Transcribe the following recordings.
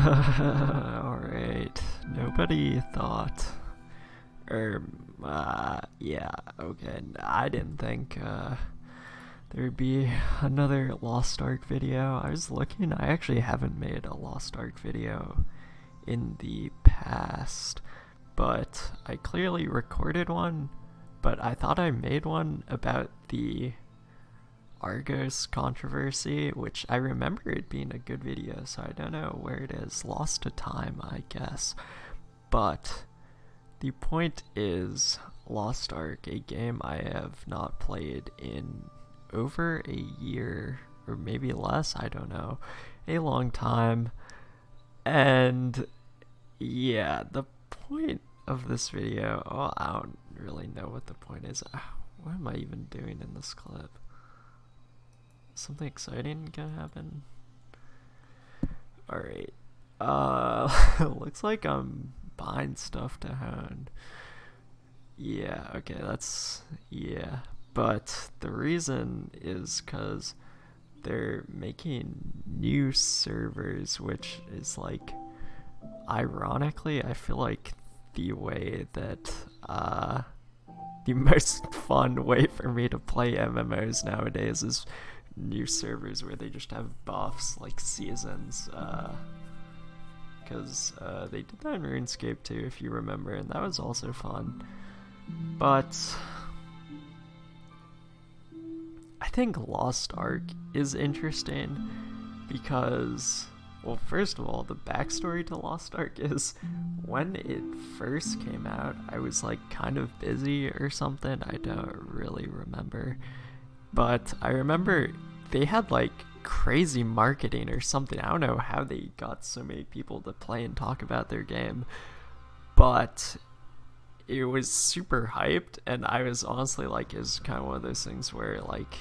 Alright. Nobody thought. Yeah, okay. I didn't think, there'd be another Lost Ark video. I was looking, I actually haven't made a Lost Ark video in the past, but I clearly recorded one, but I thought I made one about the Argos controversy, which I remember it being a good video, so I don't know where it is. Lost to time, I guess. But the point is, Lost Ark, a game I have not played in over a year, or maybe less, I don't know, a long time. And yeah, the point of this video, oh, I don't really know what the point is. What am I even doing in this clip? Something exciting gonna happen? Alright. Looks like I'm buying stuff to hone. Yeah, okay, yeah. But the reason is because they're making new servers, which is like, ironically, I feel like the way that, the most fun way for me to play MMOs nowadays is new servers where they just have buffs like seasons, because they did that in RuneScape too, if you remember, and that was also fun. But I think Lost Ark is interesting because, well, first of all, the backstory to Lost Ark is when it first came out, I was like kind of busy or something. I don't really remember. But I remember they had like crazy marketing or something. I don't know how they got so many people to play and talk about their game. But it was super hyped, and I was honestly like, it's kind of one of those things where like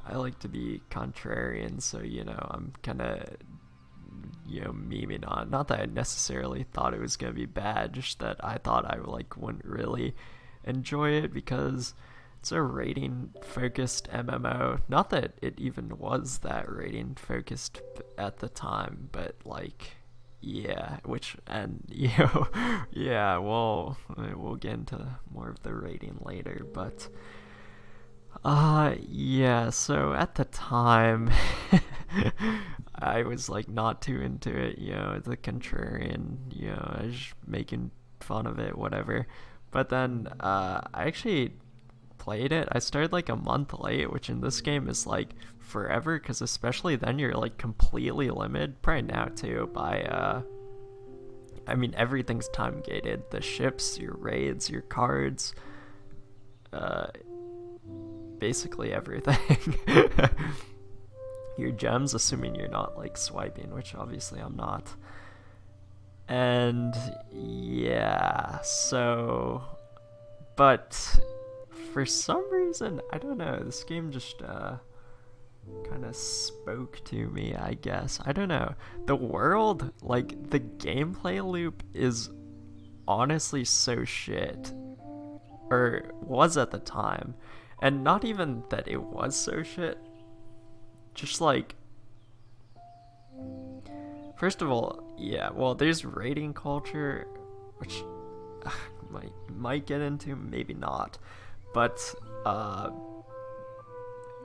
I like to be contrarian, so I'm kind of memeing on. Not that I necessarily thought it was gonna be bad, just that I thought I like wouldn't really enjoy it because it's a rating focused MMO. Not that it even was that rating focused at the time, but like, yeah, yeah, well, we'll get into more of the rating later, but yeah, so at the time I was like not too into it, the contrarian, I was just making fun of it, whatever. But then I actually played it. I started like a month late, which in this game is like forever, because especially then you're like completely limited, probably now too, by I mean, everything's time gated. The ships, your raids, your cards, uh basically everything. Your gems, assuming you're not like swiping, which obviously I'm not. And yeah, so, but for some reason, I don't know, this game just kind of spoke to me, I guess. I don't know. The world, like, the gameplay loop is honestly so shit. Or was at the time. And not even that it was so shit. Just like, first of all, yeah, well, there's raiding culture, which might get into, maybe not. But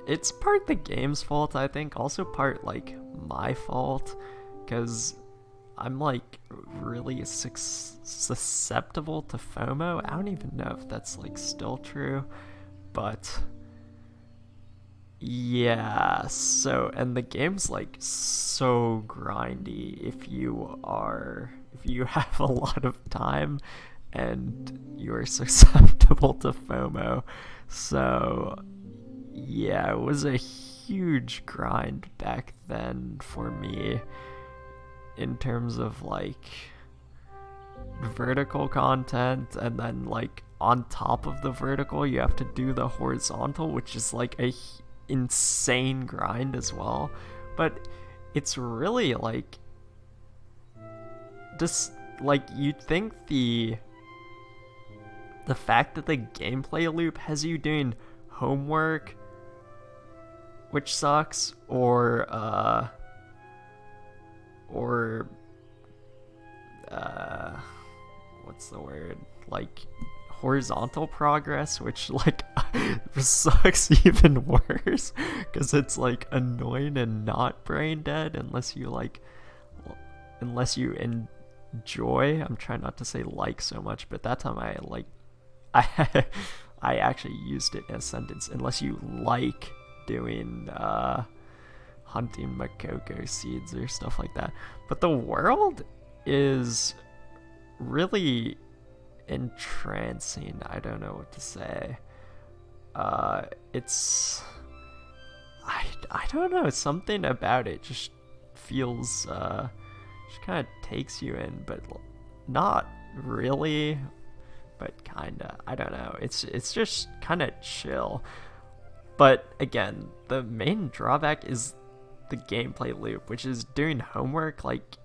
it's part the game's fault, I think, also part like my fault, because I'm like really susceptible to FOMO. I don't even know if that's like still true, but yeah, so, and the game's like so grindy if you have a lot of time and you're susceptible to FOMO. So yeah, it was a huge grind back then for me in terms of like vertical content, and then like on top of the vertical you have to do the horizontal, which is like a insane grind as well. But it's really like, just like, you'd think the fact that the gameplay loop has you doing homework, which sucks, or what's the word, like horizontal progress, which like sucks even worse because it's like annoying and not brain dead unless you enjoy. I'm trying not to say like so much, but that time I I actually used it in a sentence. Unless you like doing hunting makoko seeds or stuff like that. But the world is really entrancing. I don't know what to say. It's I don't know, something about it just feels just kind of takes you in, but not really, but kinda. I don't know. It's just kind of chill. But again, the main drawback is the gameplay loop, which is doing homework like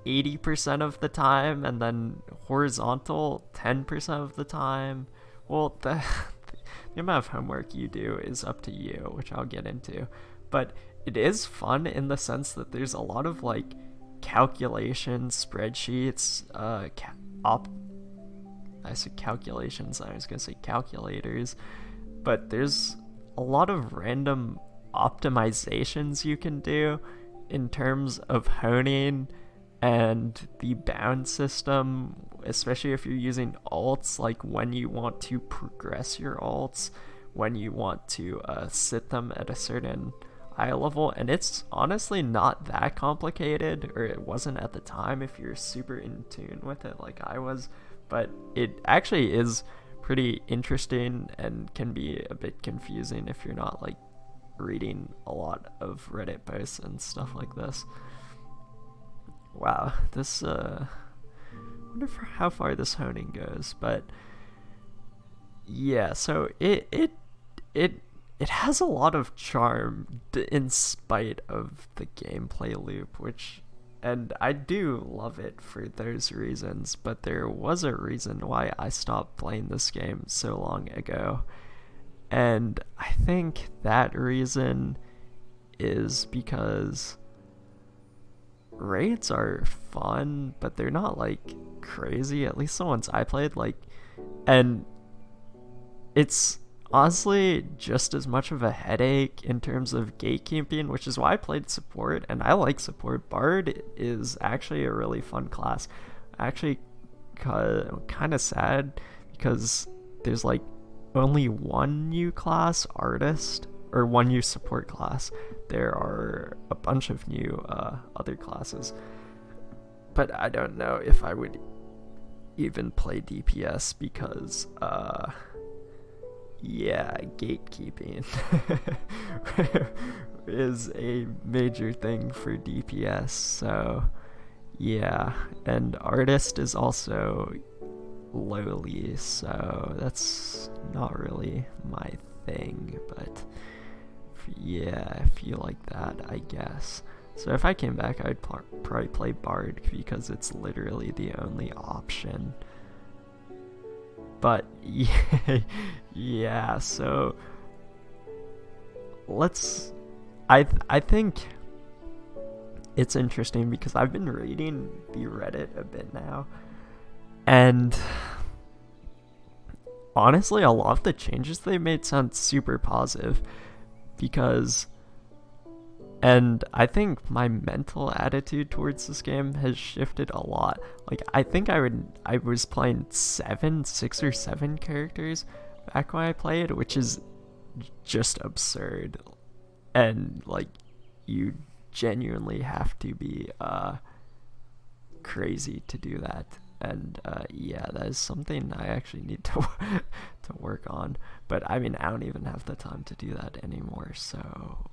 80% of the time, and then horizontal 10% of the time. Well, the amount of homework you do is up to you, which I'll get into. But it is fun in the sense that there's a lot of like calculations, spreadsheets, I said calculations, I was gonna say calculators, but there's a lot of random optimizations you can do in terms of honing and the bound system, especially if you're using alts, like when you want to progress your alts, when you want to sit them at a certain eye level. And it's honestly not that complicated, or it wasn't at the time if you're super in tune with it like I was, but it actually is pretty interesting and can be a bit confusing if you're not like reading a lot of Reddit posts and stuff like this. Wow, this I wonder how far this honing goes, but yeah, so it has a lot of charm in spite of the gameplay loop, and I do love it for those reasons, but there was a reason why I stopped playing this game so long ago. And I think that reason is because raids are fun, but they're not like crazy, at least the ones I played, like, and it's honestly just as much of a headache in terms of gatekeeping, which is why I played support, and I like support. Bard is actually a really fun class. Actually, kind of sad because there's like only one new class, artist, or one new support class. There are a bunch of new other classes, but I don't know if I would even play DPS because yeah, gatekeeping is a major thing for DPS. So yeah, and artist is also lowly, so that's not really my thing, but yeah, if you like that, I guess. So if I came back, I'd probably play Bard because it's literally the only option. But yeah, so I think it's interesting because I've been reading the Reddit a bit now, and honestly, a lot of the changes they made sound super positive and I think my mental attitude towards this game has shifted a lot. Like, I think I was playing 6 or 7 characters back when I played, which is just absurd. And like, you genuinely have to be crazy to do that. And yeah, that is something I actually need to work on. But I mean, I don't even have the time to do that anymore, so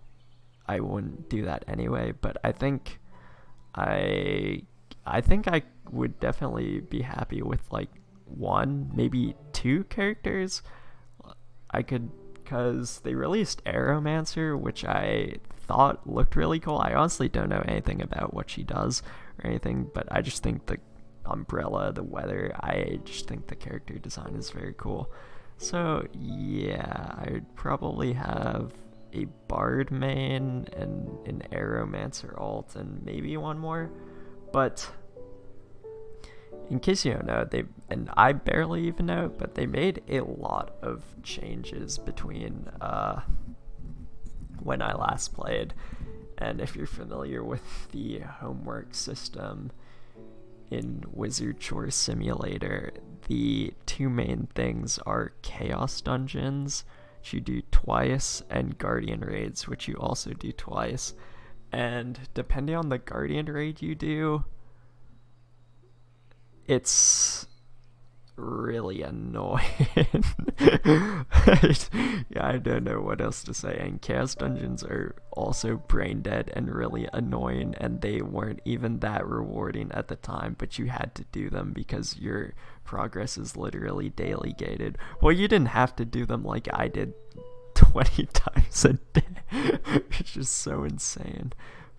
I wouldn't do that anyway. But I think I would definitely be happy with like 1, maybe 2 characters. I could, because they released Aeromancer, which I thought looked really cool. I honestly don't know anything about what she does or anything, but I just think the umbrella, the weather, I just think the character design is very cool. So yeah, I would probably have a Bard main and an Aeromancer alt and maybe one more. But in case you don't know, and I barely even know, but they made a lot of changes between when I last played. And if you're familiar with the homework system in Wizard Chore Simulator, the two main things are Chaos Dungeons, which you do twice, and Guardian Raids, which you also do twice. And depending on the Guardian Raid you do, it's really annoying. Yeah, I don't know what else to say. And Chaos Dungeons are also brain dead and really annoying, and they weren't even that rewarding at the time, but you had to do them because your progress is literally daily gated. Well, you didn't have to do them like I did 20 times a day, which is so insane.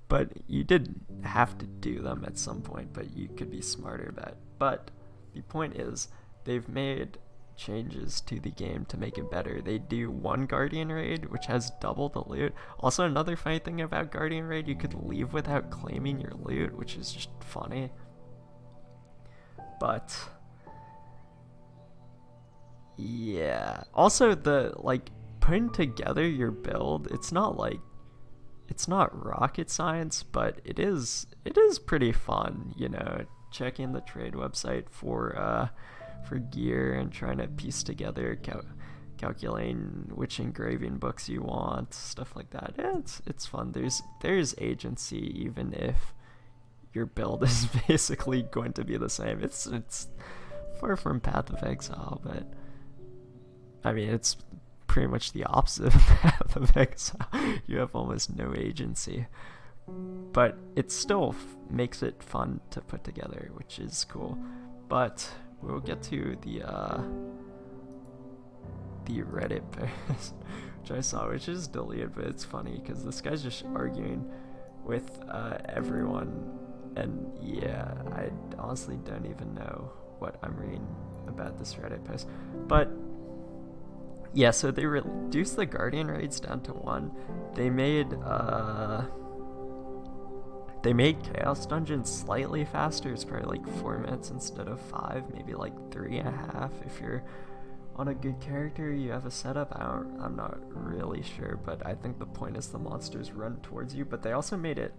But you did have to do them at some point, but you could be smarter about it. But the point is, they've made changes to the game to make it better. They do one Guardian Raid, which has double the loot. Also, another funny thing about Guardian Raid, you could leave without claiming your loot, which is just funny. But yeah. Also, the putting together your build, it's not rocket science, but it is pretty fun, checking the trade website for gear and trying to piece together, calculating which engraving books you want, stuff like that. Yeah, it's fun. There's agency even if your build is basically going to be the same. It's far from Path of Exile, but I mean it's pretty much the opposite of Path of Exile. You have almost no agency, but it still makes it fun to put together, which is cool. But we'll get to the Reddit post which I saw, which is deleted, but it's funny because this guy's just arguing with everyone, and yeah, I honestly don't even know what I'm reading about this Reddit post. But yeah, so they reduced the Guardian Raids down to 1. They made Chaos Dungeons slightly faster. It's probably 4 minutes instead of 5, maybe 3.5 if you're on a good character, you have a setup. I'm not really sure, but I think the point is the monsters run towards you. But they also made it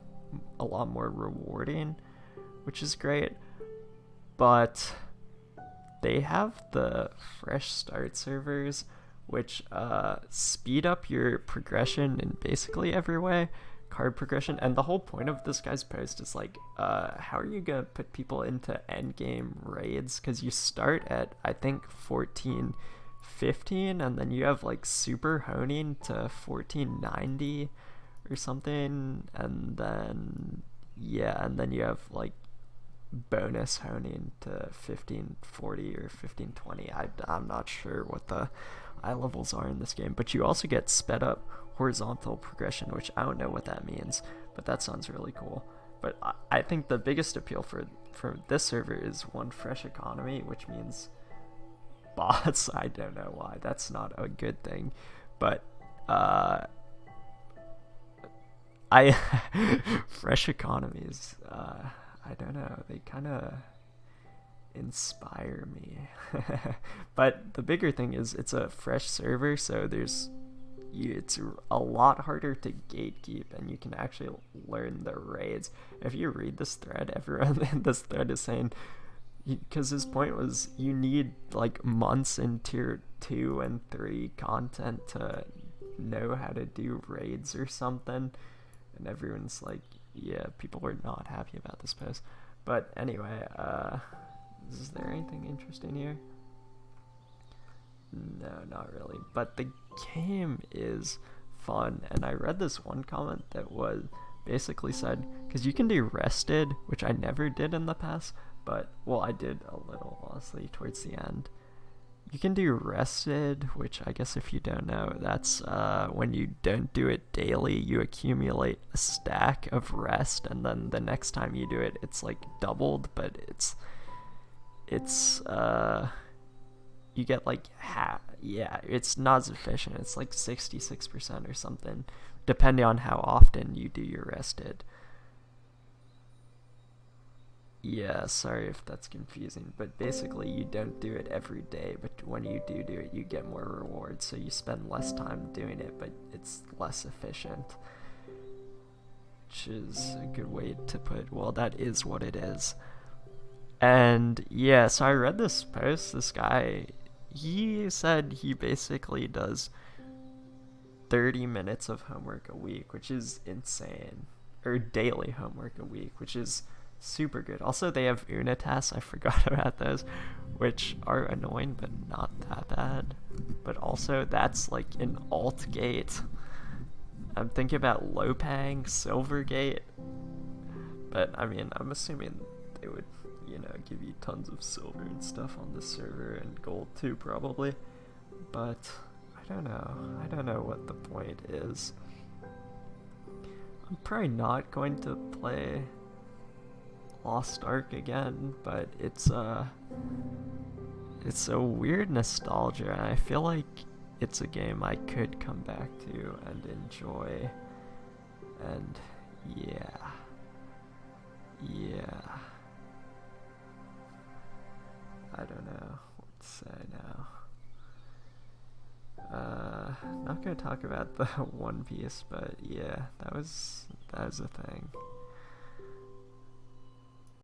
a lot more rewarding, which is great. But they have the fresh start servers, which speed up your progression in basically every way. Card progression, and the whole point of this guy's post is how are you gonna put people into endgame raids, because you start at I think 1415 and then you have super honing to 1490 or something, and then you have bonus honing to 1540 or 1520. I'm not sure what the eye levels are in this game, but you also get sped up horizontal progression, which I don't know what that means, but that sounds really cool. But I think the biggest appeal for this server is one fresh economy, which means bots. I don't know why that's not a good thing, but fresh economies, I don't know, they kind of inspire me. But the bigger thing is it's a fresh server, so it's a lot harder to gatekeep, and you can actually learn the raids. If you read this thread, everyone in this thread is saying, because his point was you need months in tier 2 and 3 content to know how to do raids or something, and everyone's yeah, people were not happy about this post. But anyway, is there anything interesting here? No, not really. But the game is fun, and I read this one comment that was basically said, because you can do rested, which I never did in the past, but I did a little honestly towards the end. You can do rested, which I guess if you don't know, that's when you don't do it daily, you accumulate a stack of rest, and then the next time you do it, it's doubled, but it's you get half. Yeah, it's not sufficient. It's 66% or something, depending on how often you do your rested. Yeah, sorry if that's confusing, but basically you don't do it every day, but when you do it, you get more rewards, so you spend less time doing it, but it's less efficient. Which is a good way to put, well, that is what it is. And yeah, so I read this post, this guy, he said he basically does 30 minutes of homework a week, which is insane. Or daily homework a week, which is super good. Also, they have Unitas, I forgot about those, which are annoying but not that bad. But also, that's like an alt gate. I'm thinking about Lopang, Silvergate, but I mean, I'm assuming they would, give you tons of silver and stuff on the server, and gold too, probably. But I don't know. I don't know what the point is. I'm probably not going to play Lost Ark again, but it's a weird nostalgia, and I feel like it's a game I could come back to and enjoy. And yeah. I don't know what to say now. Not gonna talk about the One Piece, but yeah, that was a thing.